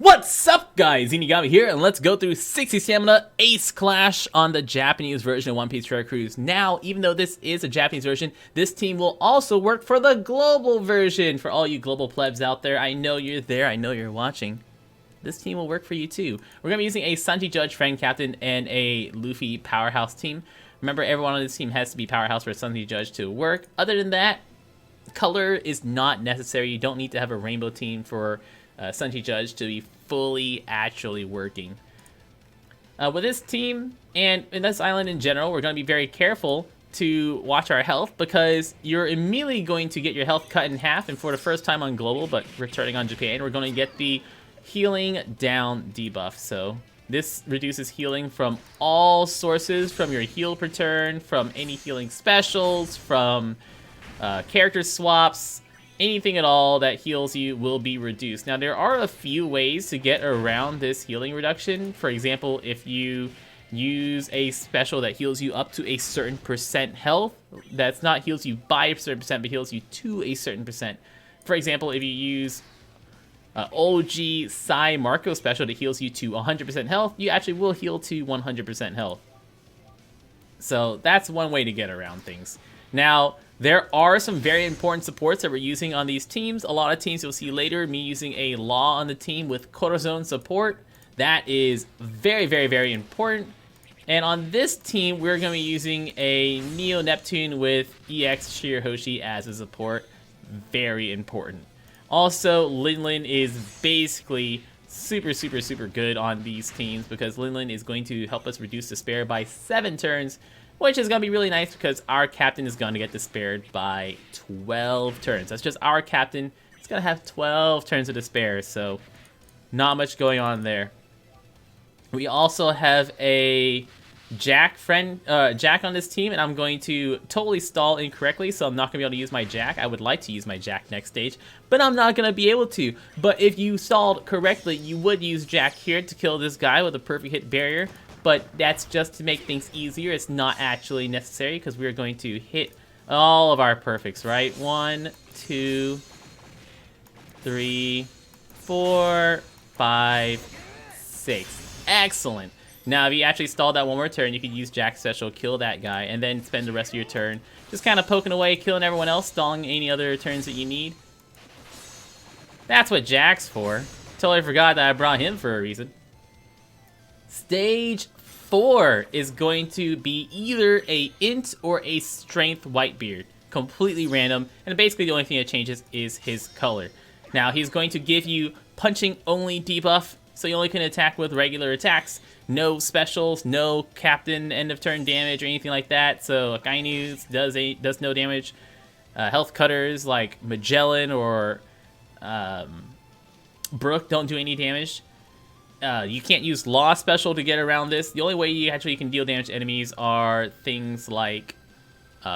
What's up, guys? Zeenigami here, and let's go through 60 Stamina Ace Clash on the Japanese version of One Piece Treasure Cruise. Now, even though this is a Japanese version, this team will also work for the global version. For all you global plebs out there, I know you're there, I know you're watching. This team will work for you too. We're going to be using a Sanji Judge Friend Captain and a Luffy Powerhouse team. Remember, everyone on this team has to be Powerhouse for Sanji Judge to work. Other than that, color is not necessary. You don't need to have a rainbow team for Sanji Judge to be fully actually working. With this team and in this island in general, we're going to be very careful to watch our health because you're immediately going to get your health cut in half, and for the first time on global but returning on JPN, we're going to get the healing down debuff. So this reduces healing from all sources, from your heal per turn, from any healing specials, from character swaps. Anything at all that heals you will be reduced. Now, there are a few ways to get around this healing reduction. For example, if you use a special that heals you up to a certain percent health, that's not heals you by a certain percent, but heals you to a certain percent. For example, if you use OG Sai Marco special that heals you to 100% health, you actually will heal to 100% health. So that's one way to get around things. Now, there are some very important supports that we're using on these teams. A lot of teams you'll see later, me using a Law on the team with Corazon support. That is very, very, very important. And on this team, we're going to be using a Neo Neptune with EX Shirahoshi as a support. Very important. Also, Linlin is basically super, super, super good on these teams because Linlin is going to help us reduce despair by 7 turns, which is going to be really nice because our captain is going to get despaired by 12 turns. That's just our captain. He's going to have 12 turns of despair, so not much going on there. We also have a Jack on this team, and I'm going to totally stall incorrectly, so I'm not going to be able to use my Jack. I would like to use my Jack next stage, but I'm not going to be able to. But if you stalled correctly, you would use Jack here to kill this guy with a perfect hit barrier. But that's just to make things easier. It's not actually necessary because we're going to hit all of our perfects, right? 1, 2, 3, 4, 5, 6. Excellent. Now, if you actually stall that one more turn, you could use Jack's special, kill that guy, and then spend the rest of your turn just kind of poking away, killing everyone else, stalling any other turns that you need. That's what Jack's for. Totally forgot that I brought him for a reason. Stage 4 is going to be either a int or a strength Whitebeard. Completely random, and basically the only thing that changes is his color. Now, he's going to give you punching only debuff, so you only can attack with regular attacks. No specials, no captain end of turn damage or anything like that. So Akainu does no damage. Health cutters like Magellan or Brook don't do any damage. You can't use Law special to get around this. The only way you actually can deal damage to enemies are things like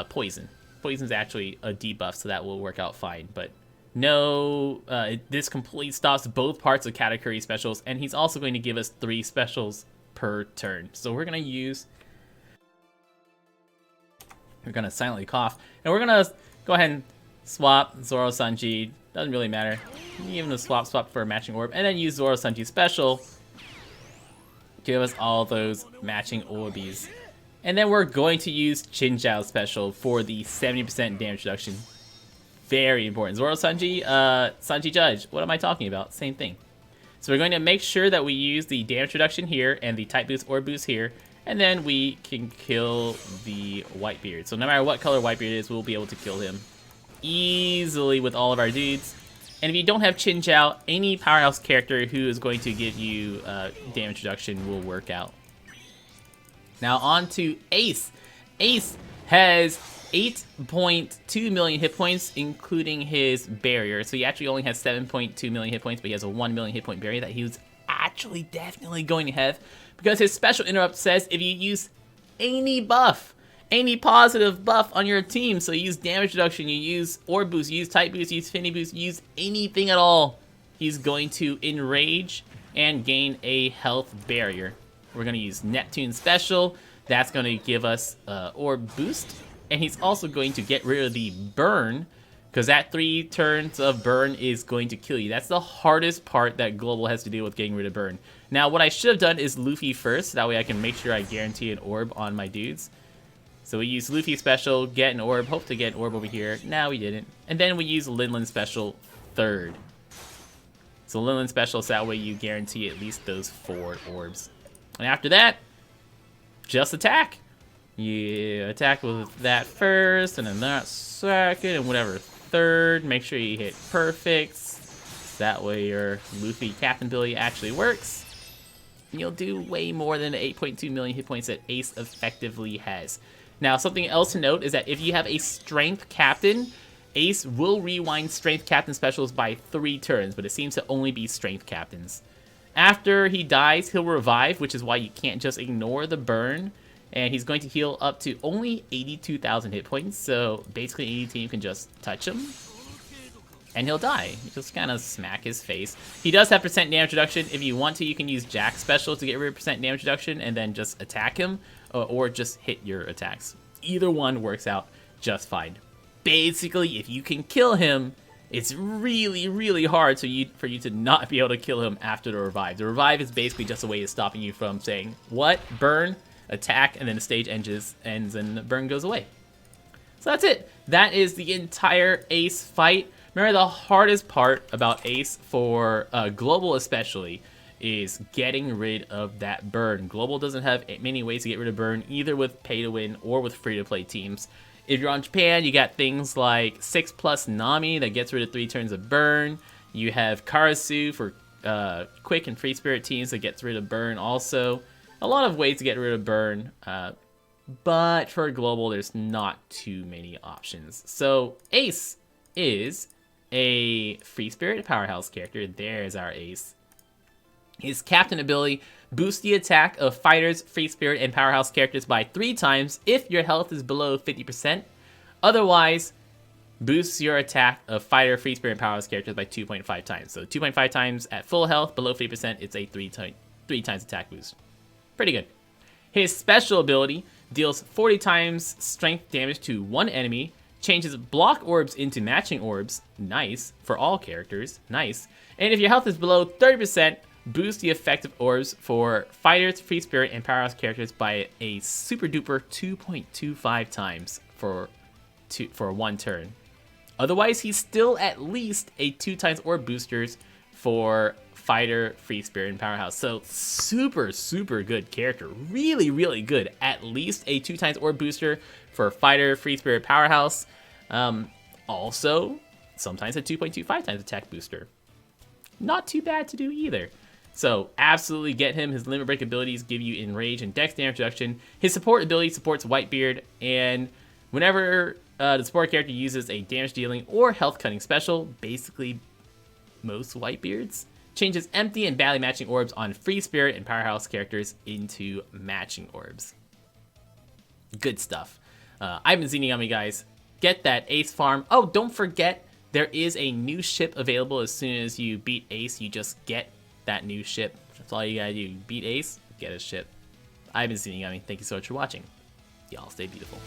Poison. Poison's actually a debuff, so that will work out fine. But no, this completely stops both parts of Katakuri specials, and he's also going to give us 3 specials per turn. So we're going to silently cough, and we're going to go ahead and swap Zoro Sanji. Doesn't really matter. Even a swap for a matching orb, and then use Zoro Sanji special. Give us all those matching orbies. And then we're going to use Chinjiao special for the 70% damage reduction. Very important. Zoro Sanji, Sanji Judge. What am I talking about? Same thing. So we're going to make sure that we use the damage reduction here and the type boost or boost here, and then we can kill the Whitebeard. So no matter what color Whitebeard is, we'll be able to kill him easily with all of our dudes. And if you don't have Chinjiao, any powerhouse character who is going to give you damage reduction will work out. Now on to Ace. Ace has 8.2 million hit points, including his barrier. So he actually only has 7.2 million hit points, but he has a 1 million hit point barrier that he was actually definitely going to have, because his special interrupt says if you use any buff, any positive buff on your team, so you use damage reduction, you use orb boost, you use type boost, you use affinity boost, you use anything at all, he's going to enrage and gain a health barrier. We're going to use Neptune special. That's going to give us orb boost, and he's also going to get rid of the burn because that 3 turns of burn is going to kill you. That's the hardest part that Global has to deal with, getting rid of burn. Now, what I should have done is Luffy first. That way I can make sure I guarantee an orb on my dudes. So we use Luffy special, get an orb, hope to get an orb over here. No, we didn't. And then we use Linlin special third. So Linlin special, so that way you guarantee at least those 4 orbs. And after that, just attack. You attack with that first, and then that second, and whatever third. Make sure you hit perfects. That way your Luffy Captain ability actually works. You'll do way more than the 8.2 million hit points that Ace effectively has. Now, something else to note is that if you have a Strength Captain, Ace will rewind Strength Captain specials by 3 turns, but it seems to only be Strength Captains. After he dies, he'll revive, which is why you can't just ignore the burn. And he's going to heal up to only 82,000 hit points, so basically any team can just touch him, and he'll die. You just kind of smack his face. He does have percent damage reduction. If you want to, you can use Jack special to get rid of percent damage reduction, and then just attack him, or just hit your attacks. Either one works out just fine. Basically, if you can kill him, it's really, really hard for you to not be able to kill him after the revive. The revive is basically just a way of stopping you from saying, what? Burn? Attack, and then the stage ends and the burn goes away. So that's it. That is the entire Ace fight. Remember, the hardest part about Ace for Global especially is getting rid of that burn. Global doesn't have many ways to get rid of burn, either with pay to win or with free to play teams. If you're on Japan, you got things like 6+ Nami that gets rid of 3 turns of burn. You have Karasu for quick and free spirit teams that gets rid of burn also. A lot of ways to get rid of burn, but for Global, there's not too many options. So Ace is a free spirit powerhouse character. There's our Ace. His Captain ability boosts the attack of fighters, free spirit, and powerhouse characters by 3 times if your health is below 50%. Otherwise, boosts your attack of fighter, free spirit, and powerhouse characters by 2.5 times. So 2.5 times at full health, below 50%, it's a 3 times attack boost. Pretty good. His special ability deals 40 times strength damage to one enemy, changes block orbs into matching orbs, nice, for all characters, nice, and if your health is below 30%, boosts the effective orbs for fighters, free spirit, and powerhouse characters by a super duper 2.25 times for 1 turn. Otherwise, he's still at least a 2 times orb boosters for fighter, free spirit, and powerhouse. So super, super good character. Really, really good. At least a 2 times orb booster for fighter, free spirit, powerhouse. Also, sometimes a 2.25 times attack booster. Not too bad to do either. So absolutely get him. His limit break abilities give you enrage and dex damage reduction. His support ability supports Whitebeard, and whenever the support character uses a damage dealing or health cutting special, basically most Whitebeards, changes empty and badly matching orbs on free spirit and powerhouse characters into matching orbs. Good stuff. I've been Zeenigami, guys. Get that Ace farm. Oh, don't forget, there is a new ship available. As soon as you beat Ace, you just get that new ship. That's all you gotta do. Beat Ace, get a ship. I've been Zeenigami. Thank you so much for watching. Y'all stay beautiful.